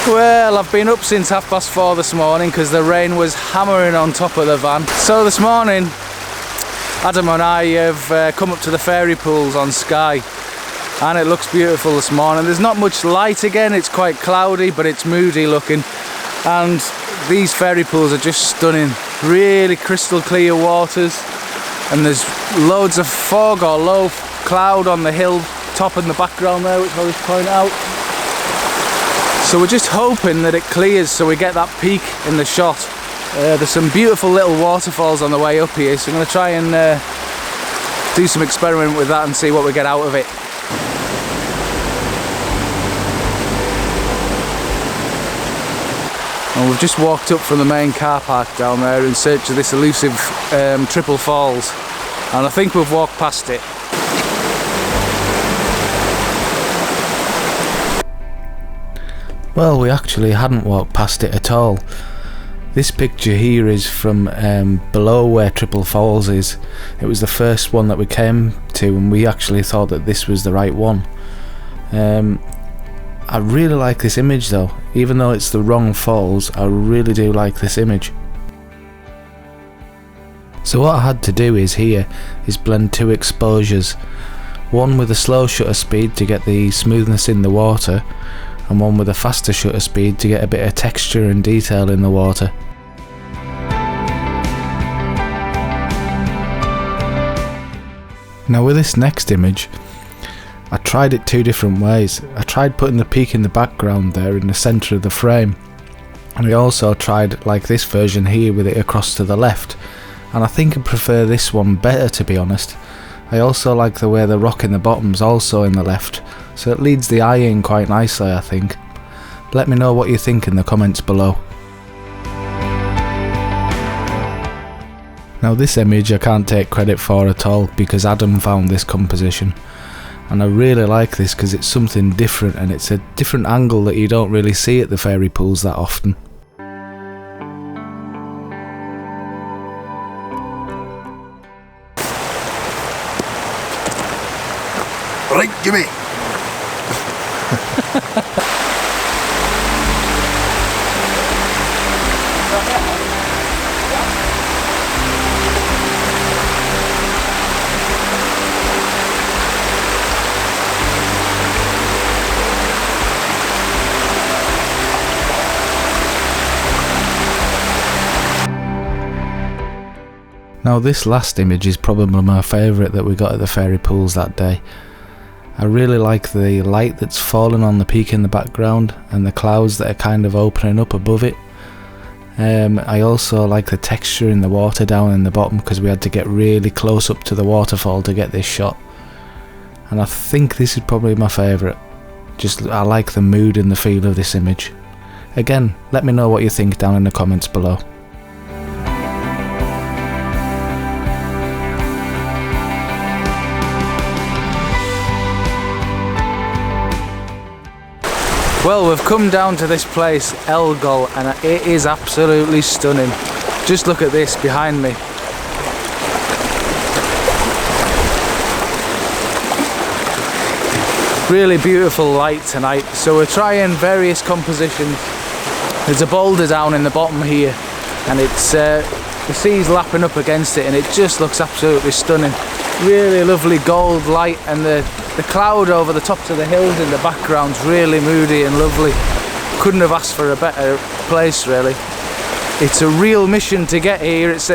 Well, I've been up since 4:30 this morning because the rain was hammering on top of the van. So this morning, Adam and I have come up to the fairy pools on Skye, and it looks beautiful this morning. There's not much light again, it's quite cloudy, but it's moody looking, and these fairy pools are just stunning. Really crystal clear waters, and there's loads of fog or low cloud on the hill top in the background there, which I always point out. So we're just hoping that it clears so we get that peak in the shot. There's some beautiful little waterfalls on the way up here, so I'm going to try and do some experiment with that and see what we get out of it. And we've just walked up from the main car park down there in search of this elusive Triple Falls, and I think we've walked past it. Well, we actually hadn't walked past it at all. This picture here is from below where Triple Falls is. It was the first one that we came to, and we actually thought that this was the right one. I really like this image though. Even though it's the wrong falls, I really do like this image. So what I had to do is blend two exposures. One with a slow shutter speed to get the smoothness in the water, and one with a faster shutter speed to get a bit of texture and detail in the water. Now with this next image, I tried it two different ways. I tried putting the peak in the background there in the centre of the frame, and I also tried like this version here with it across to the left, and I think I prefer this one better, to be honest. I also like the way the rock in the bottom's also in the left, so it leads the eye in quite nicely, I think. Let me know what you think in the comments below. Now this image I can't take credit for at all, because Adam found this composition, and I really like this because it's something different, and it's a different angle that you don't really see at the fairy pools that often. Right, Jimmy. Now this last image is probably my favourite that we got at the fairy pools that day. I really like the light that's falling on the peak in the background and the clouds that are kind of opening up above it. I also like the texture in the water down in the bottom, because we had to get really close up to the waterfall to get this shot. And I think this is probably my favourite. I like the mood and the feel of this image. Again, let me know what you think down in the comments below. Well, we've come down to this place, Elgol, and it is absolutely stunning. Just look at this behind me. Really beautiful light tonight, so we're trying various compositions. There's a boulder down in the bottom here, and it's the sea's lapping up against it, and it just looks absolutely stunning. Really lovely gold light, and the cloud over the tops of the hills in the background's really moody and lovely. Couldn't have asked for a better place, really. It's a real mission to get here. It's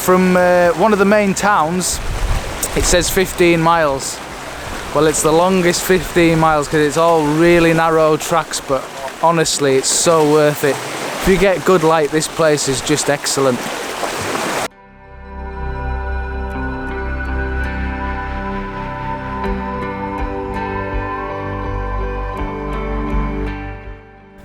from one of the main towns. It says 15 miles. Well, it's the longest 15 miles because it's all really narrow tracks, but honestly, it's so worth it. If you get good light, this place is just excellent.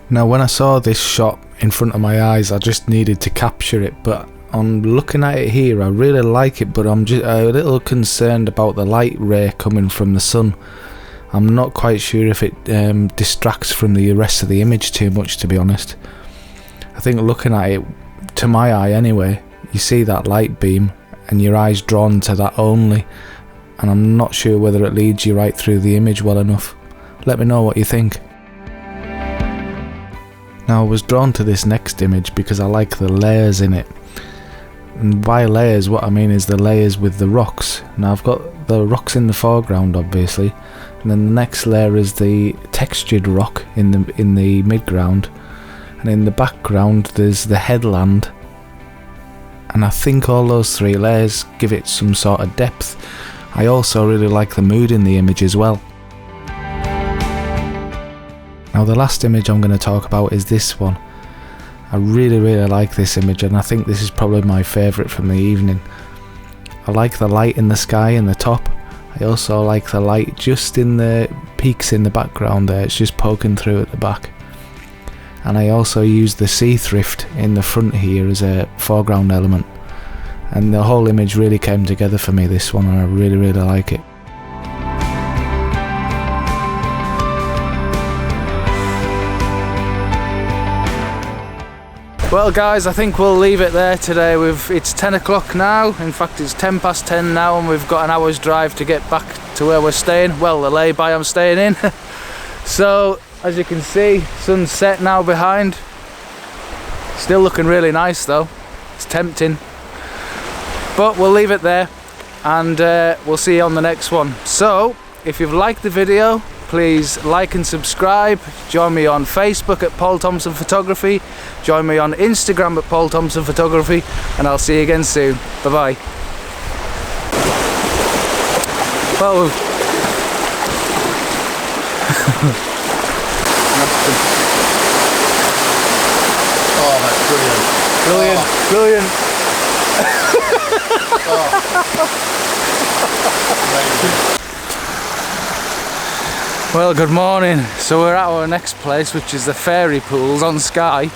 Now when I saw this shot in front of my eyes, I just needed to capture it, but on looking at it here I really like it, but I'm just a little concerned about the light ray coming from the sun. I'm not quite sure if it distracts from the rest of the image too much, to be honest. I think looking at it, to my eye anyway, you see that light beam and your eye's drawn to that only, and I'm not sure whether it leads you right through the image well enough. Let me know what you think. Now I was drawn to this next image because I like the layers in it. And by layers, what I mean is the layers with the rocks. Now I've got the rocks in the foreground obviously, and then the next layer is the textured rock in the midground, and in the background there's the headland. And I think all those three layers give it some sort of depth. I also really like the mood in the image as well. Now the last image I'm going to talk about is this one. I really like this image, and I think this is probably my favourite from the evening. I like the light in the sky in the top. I also like the light just in the peaks in the background there, it's just poking through at the back. And I also use the sea thrift in the front here as a foreground element. And the whole image really came together for me, this one, and I really like it. Well guys, I think we'll leave it there today. It's 10 o'clock now, in fact it's 10 past 10 now, and we've got an hour's drive to get back to where we're staying, well the lay-by I'm staying in. So as you can see, sun's set now behind. Still looking really nice though, it's tempting. But we'll leave it there, and we'll see you on the next one. So if you've liked the video, please like and subscribe. Join me on Facebook at Paul Thomson Photography. Join me on Instagram at Paul Thomson Photography, and I'll see you again soon. Bye bye. Well, Oh, that's brilliant. brilliant. Well, good morning. So we're at our next place, which is the fairy pools on Skye.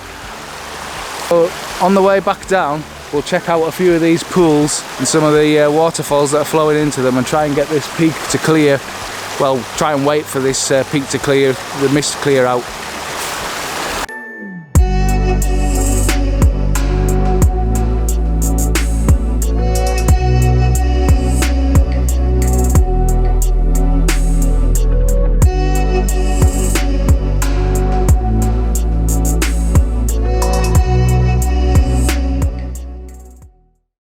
So on the way back down, we'll check out a few of these pools and some of the waterfalls that are flowing into them, and try and get this peak to clear. Well, try and wait for this peak to clear, the mist to clear out.